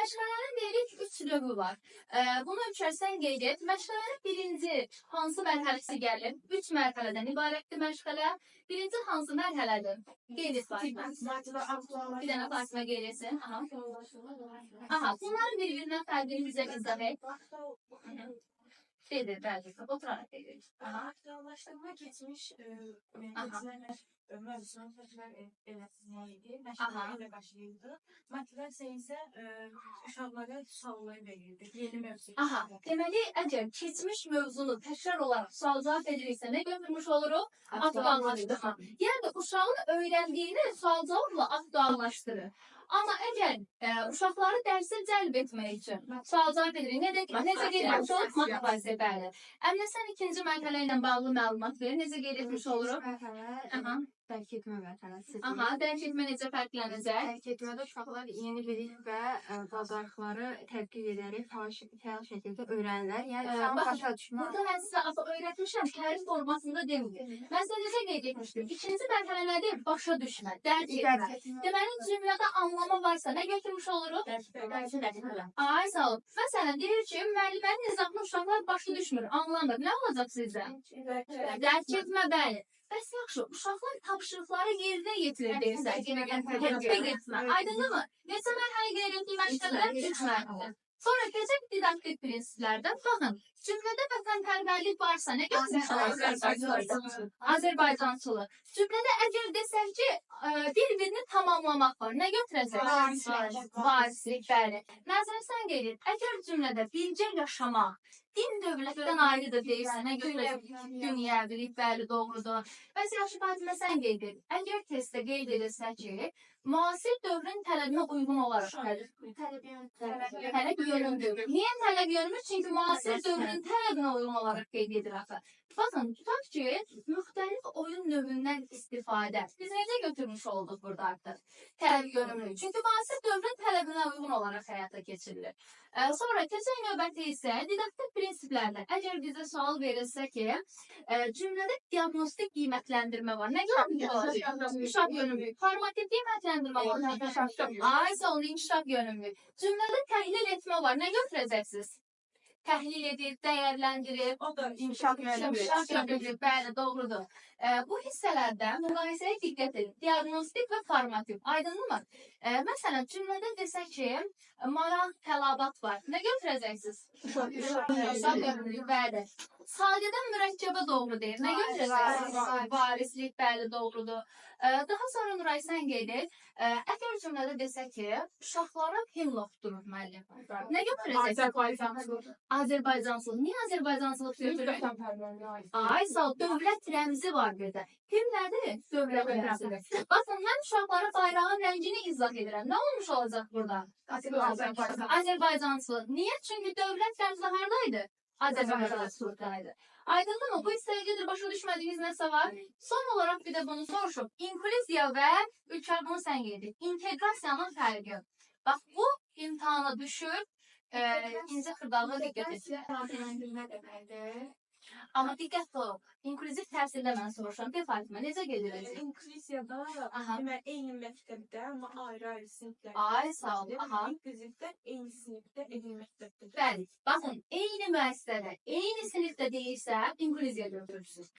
Məşğələnin deyirik 3 növü var. Bunu üçərsən qeyd et. Məşğələnin birinci hansı mərhələsi gəlir? 3 mərhələdən ibarətdir məşğələ. Birinci hansı mərhələdir? Qeyd et Fatimə. Bir dənə Fatimə qeyd etsin. Aha, bunların bir-birindən fərqini bizə izah et. Şeydir, bəli. Oturaraq qeyd et. Aktuallaşdırma keçmiş mövzusunu təkrar eləsinəydi. Məşğələ ilə başlayırdı. Motivasiya isə uşaqlara suallar verirdi. Yeni mövzu. Aha, deməli, əgər keçmiş mövzunu təkrar olaraq sual-cavab ediriksə, nə götürmüş oluruq? Aktuallaşdırma. Yəni, uşağın öyrəndiyini sual-cavabla aktuallaşdırır. Amma əgər uşaqları dərsə cəlb etmək üçün sual-cavab edirik, necə qeyd etmiş oluruq? Motivasiya, bəli. Əminə, sən ikinci mərhələ ilə bağlı məlumat verir, necə qeyd etmiş oluruq? Mərhələ dərk etmə mərhələsi. Aha, dərk etmə necə fərqlənəcək? Dərk etmədə uşaqlar yeni bilik və bacarıqları tədqiq edərək fəal şəkildə öyrənirlər. Yəni, uşağın başa düşmə. Burada mən sizə öyrətmişəm, tərif formasında demir. Mən sizə necə qeyd etmişdim? İkinci mərhələ nədir? Başa düşmə, dərk etmə. Deməli, cümlədə anlama varsa, nə götürmüş oluruq? Ay, sağ olun. Məsələn, deyir ki, müəllimənin izahını uşaqlar başa düşmür, anlamır. Nə olacaq sizdə? Dərk etmə, bəli. Bəs yaxşı, uşaqlar tapşırıqları yerinə yetirir deyirsən. Tətbiq etmə. Aydındır mı? Neçə mərhələ qeyd etdiyi məşğələlər? 3 mərhələ. Sonra keçək didaktik prinsiplərdən. Baxın, cümlədə vətənpərvərlik varsa, nə götürmüşlər? Azərbaycançılıq. Cümlədə əgər desək ki, bir-birini tamamlamaq var, nə götürəcək? Varislik, bəli. Nəzərsən qeyd et, əgər cümlədə bircə yaşamaq, din dövlətdən ayrıdır deyirsə, nə götürəcək? Dünyəvilik, bəli, doğrudur. Bəs yaxşı, Fatimə, sən qeyd et. Əgər testdə qeyd edilsə ki, müasir dövrün tələbinə uyğun olaraq tələb yönümdür. Niyə tələb yönümür? Çünki müasir dövrün tələbinə uyğun olaraq qeyd edir axı. Baxın, tutaq ki, müxtəlif oyun növündən istifadə. Biz necə götürmüş olduq burada artıq? Tələb yönümlü. Çünki müasir dövrün tələbinə uyğun olaraq həyata keçirilir. Sonra keçək növbəti isə didaktik prinsiplərlə. Əgər bizə sual verilsə ki, cümlədə diagnostik qiymətləndirmə var. Nə görmüş? İnkişaf yönümlü. Formativ qiymətləndirmə var. Ay, sağ olun, inkişaf yönümlü. Cümlədə təhlil etmə var. Nə götürəcəksiniz? Təhlil edir, dəyərləndirir. O da inkişaf yönümlü. Bəli, doğrudur. Bu hissələrdə müqayisəyə diqqət edin. Diagnostik və formativ. Aydınmı? Məsələn, cümlədə desək ki, maraq, tələbat var. Nə götürəcəksiniz? İnkişaf yönümlü, bəli. Sadədən mürəkkəbə doğru deyir. Nə götürəcəksiniz? Varislik, bəli, doğrudur. Daha sonra Nuray sən qeyd et. Əgər cümlədə desək ki, uşaqlara himn oxuturur müəllim. Nə götürəcəksiniz? Azərbaycançılıq. Niyə Azərbaycançılıq götürür? Ay, sağ ol. Dövlət rəmzi var burada. Kim nədir? Dövlət rəmzidir. Baxın, mən uşaqlara bayrağın rəngini izah edirəm. Nə olmuş olacaq burada? Azərbaycançılıq. Niyə? Çünki dövlət rəmzi haradaydı? Azərbaycançılıqdaydı. Aydındır mı? Bu hissəyə gedir, başa düşmədiyiniz nəsə var? Son olaraq bir də bunu soruşuq. İnkluziya və Ülkər bunu sən qeyd et. İnteqrasiyanın fərqi. Bax, bu imtahana düşür. İncə xırdalığa diqqət et. Amma diqqət ol. İnkluziv təhsildə mən soruşuram. De Fatimə, necə qeyd edəcək? İnklusiyada eyni məktəbdə, amma ayrı-ayrı siniflər. Ay, sağ ol. İnkluzivdə eyni sinifdə, eyni məktəbdə. Bəli. Baxın, eyni müəssisədə, eyni sinifdə deyirsə, inkluziya götürürsünüz.